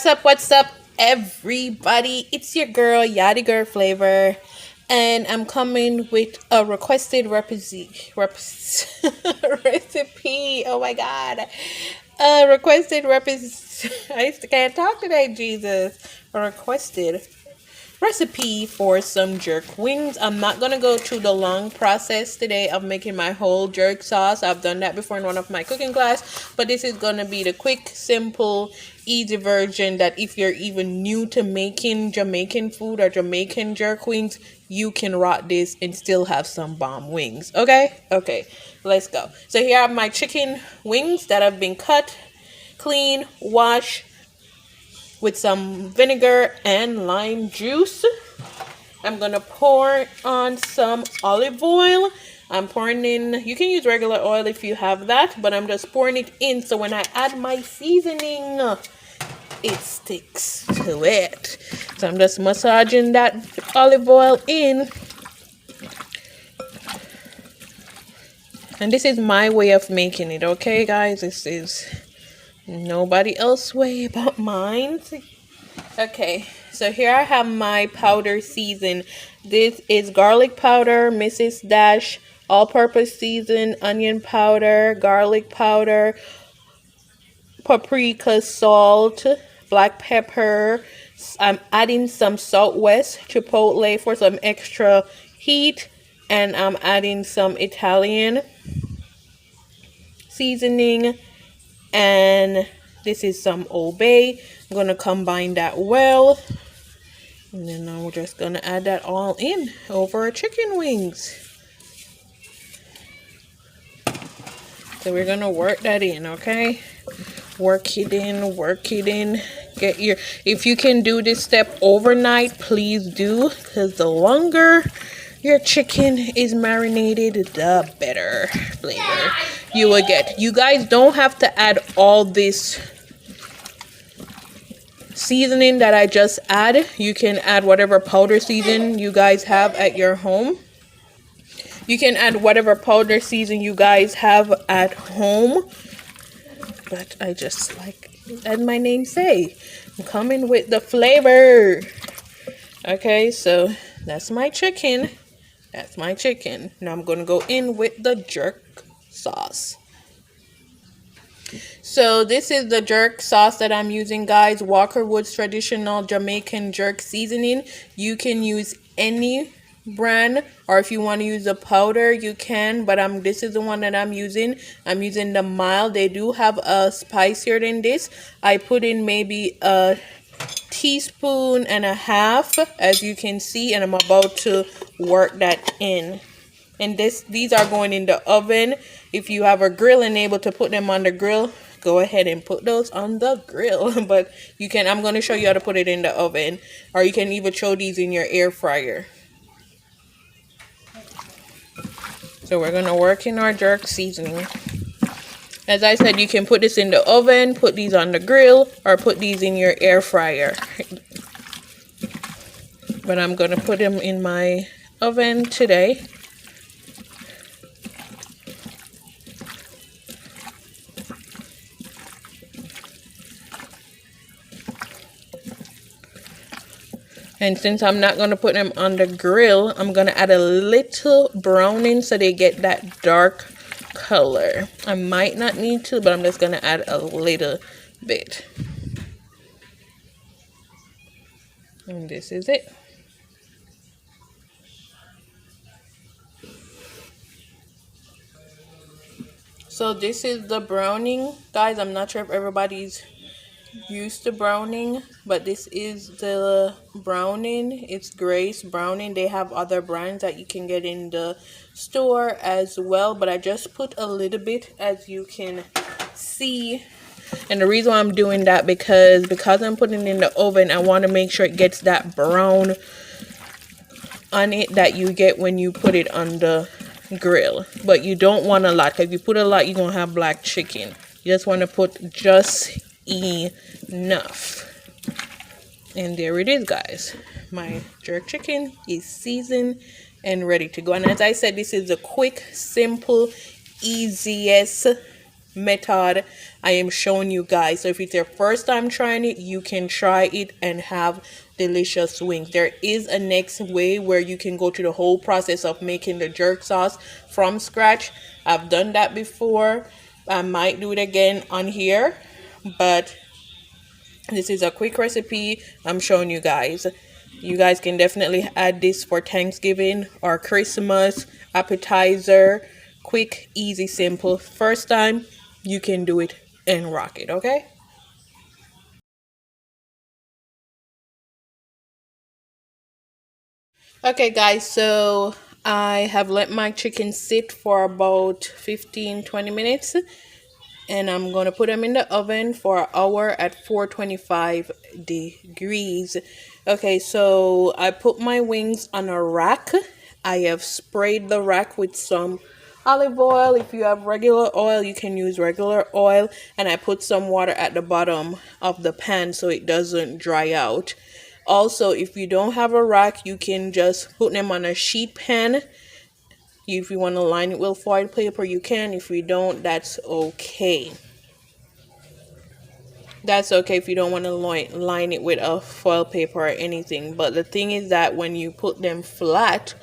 What's up, everybody? It's your girl, Yadi Girl Flavor, and I'm coming with a requested recipe. Oh my god. A requested recipe. I can't talk today, Jesus. A requested recipe for some jerk wings. I'm not gonna go through the long process today of making my whole jerk sauce. I've done that before in one of my cooking class, but this is gonna be the quick, simple, easy version that if you're even new to making Jamaican food or Jamaican jerk wings, you can rock this and still have some bomb wings. Okay, let's go. So here I have my chicken wings that have been cut, clean, washed with some vinegar and lime juice. I'm gonna pour on some olive oil. I'm pouring in, you can use regular oil if you have that, but I'm just pouring it in so when I add my seasoning, it sticks to it. So I'm just massaging that olive oil in. And this is my way of making it, okay guys? This is nobody else's way but mine. Okay, so here I have my powder season. This is garlic powder, Mrs. Dash, all-purpose season, onion powder, garlic powder, paprika, salt, black pepper. I'm adding some Southwest Chipotle for some extra heat, and I'm adding some Italian seasoning, and this is some Old Bay. I'm gonna combine that well, and then I'm just gonna add that all in over our chicken wings. So we're gonna work that in, okay? Work it in. Get your, if you can do this step overnight, please do, because the longer your chicken is marinated, the better flavor you will get. You guys don't have to add all this seasoning that I just add. You can add whatever powder season you guys have at your home. You can add whatever powder season you guys have at home. But I just, like as my name say, I'm coming with the flavor. Okay, so that's my chicken. Now I'm gonna go in with the jerk sauce. So this is the jerk sauce that I'm using, guys. Walker Woods traditional Jamaican jerk seasoning. You can use any brand, or if you want to use a powder, you can, but this is the one that I'm using. I'm using the mild. They do have a spicier than this. I put in maybe a teaspoon and a half, as you can see, and I'm about to work that in. And these are going in the oven. If you have a grill and able to put them on the grill, go ahead and put those on the grill. But you can, I'm going to show you how to put it in the oven, or you can even throw these in your air fryer. So we're going to work in our jerk seasoning. As I said, you can put this in the oven, put these on the grill, or put these in your air fryer. But I'm going to put them in my oven today. And since I'm not going to put them on the grill, I'm going to add a little browning so they get that dark color. I might not need to, but I'm just going to add a little bit. And this is it. So this is the browning. Guys, I'm not sure if everybody's used to browning, but this is the browning. It's Grace browning. They have other brands that you can get in the store as well, but I just put a little bit, as you can see. And the reason why I'm doing that, because I'm putting it in the oven, I want to make sure it gets that brown on it that you get when you put it on the grill. But you don't want a lot, because if you put a lot, you're gonna have black chicken. You just want to put just enough. And there it is, guys. My jerk chicken is seasoned and ready to go. And as I said, this is a quick, simple, easiest method I am showing you guys. So if it's your first time trying it, you can try it and have delicious wings. There is a next way where you can go through the whole process of making the jerk sauce from scratch. I've done that before. I might do it again on here, but this is a quick recipe I'm showing you guys. You guys can definitely add this for Thanksgiving or Christmas, appetizer. Quick, easy, simple. First time, you can do it and rock it, okay? Okay, guys, so I have let my chicken sit for about 15-20 minutes, and I'm going to put them in the oven for an hour at 425 degrees. Okay, so I put my wings on a rack. I have sprayed the rack with some olive oil. If you have regular oil, you can use regular oil. And I put some water at the bottom of the pan so it doesn't dry out. Also, if you don't have a rack, you can just put them on a sheet pan. If you want to line it with foil paper, you can. If you don't, that's okay. That's okay if you don't want to line it with a foil paper or anything. But the thing is that when you put them flat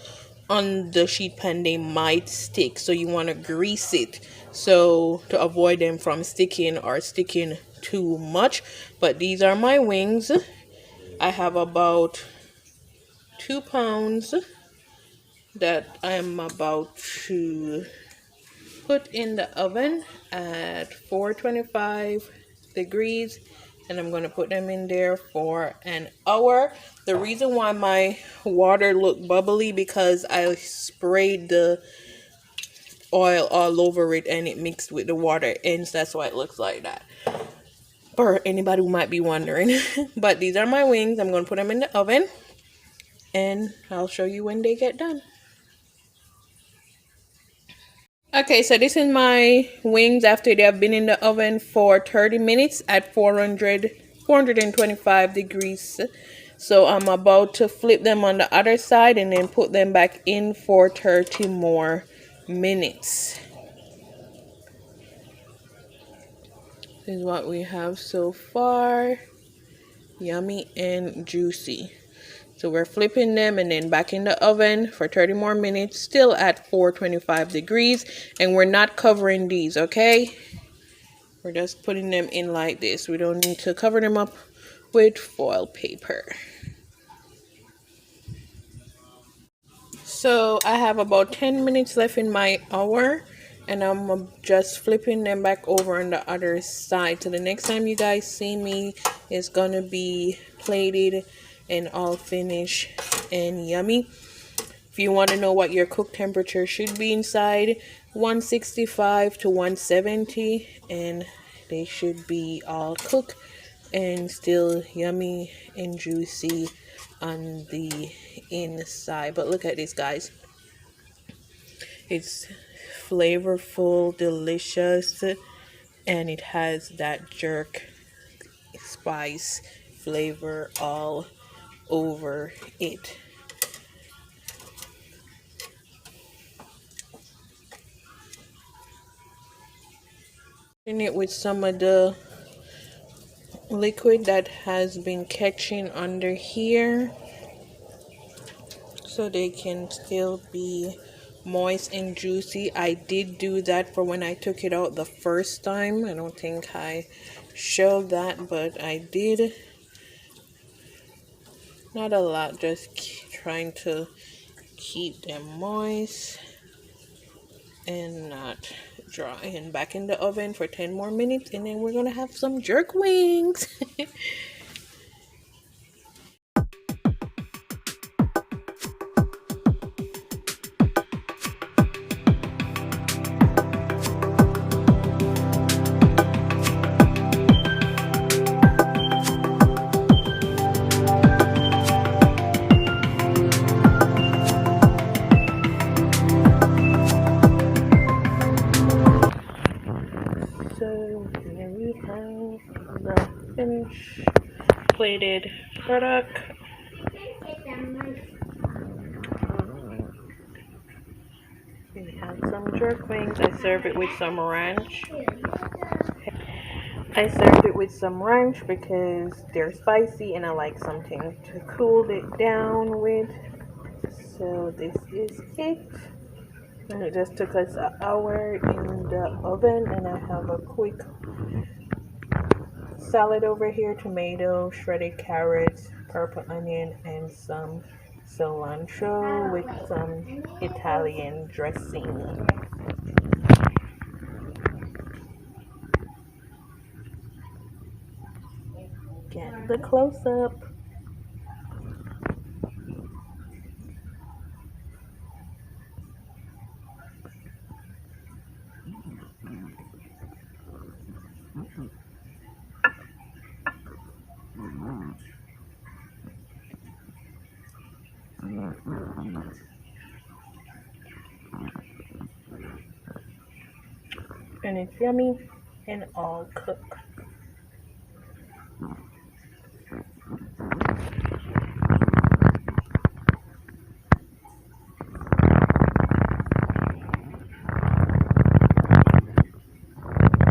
on the sheet pan, they might stick. So you want to grease it so to avoid them from sticking or sticking too much. But these are my wings. I have about 2 pounds that I'm about to put in the oven at 425 degrees, and I'm going to put them in there for an hour. The reason why my water looked bubbly because I sprayed the oil all over it and it mixed with the water, and that's why it looks like that, for anybody who might be wondering. But these are my wings. I'm going to put them in the oven and I'll show you when they get done. Okay, so this is my wings after they have been in the oven for 30 minutes at 425 degrees. So I'm about to flip them on the other side and then put them back in for 30 more minutes. This is what we have so far. Yummy and juicy. So we're flipping them and then back in the oven for 30 more minutes, still at 425 degrees. And we're not covering these, okay? We're just putting them in like this. We don't need to cover them up with foil paper. So I have about 10 minutes left in my hour, and I'm just flipping them back over on the other side. So the next time you guys see me, it's gonna be plated and all finished and yummy. If you want to know what your cook temperature should be inside, 165 to 170, and they should be all cooked and still yummy and juicy on the inside. But look at this, guys. It's flavorful, delicious, and it has that jerk spice flavor all over it. In it with some of the liquid that has been catching under here so they can still be moist and juicy. I did do that for when I took it out the first time. I don't think I showed that, but I did. Not a lot, just trying to keep them moist and not dry. And back in the oven for 10 more minutes, and then we're gonna have some jerk wings. So here we have the finished plated product. We have some jerk wings. I serve it with some ranch. I served it with some ranch because they're spicy and I like something to cool it down with. So this is it. And it just took us an hour in the oven, and I have a quick salad over here: tomato, shredded carrots, purple onion, and some cilantro with some Italian dressing. Get the close up. And it's yummy and all cooked.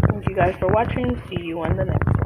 Thank you guys for watching. See you on the next one.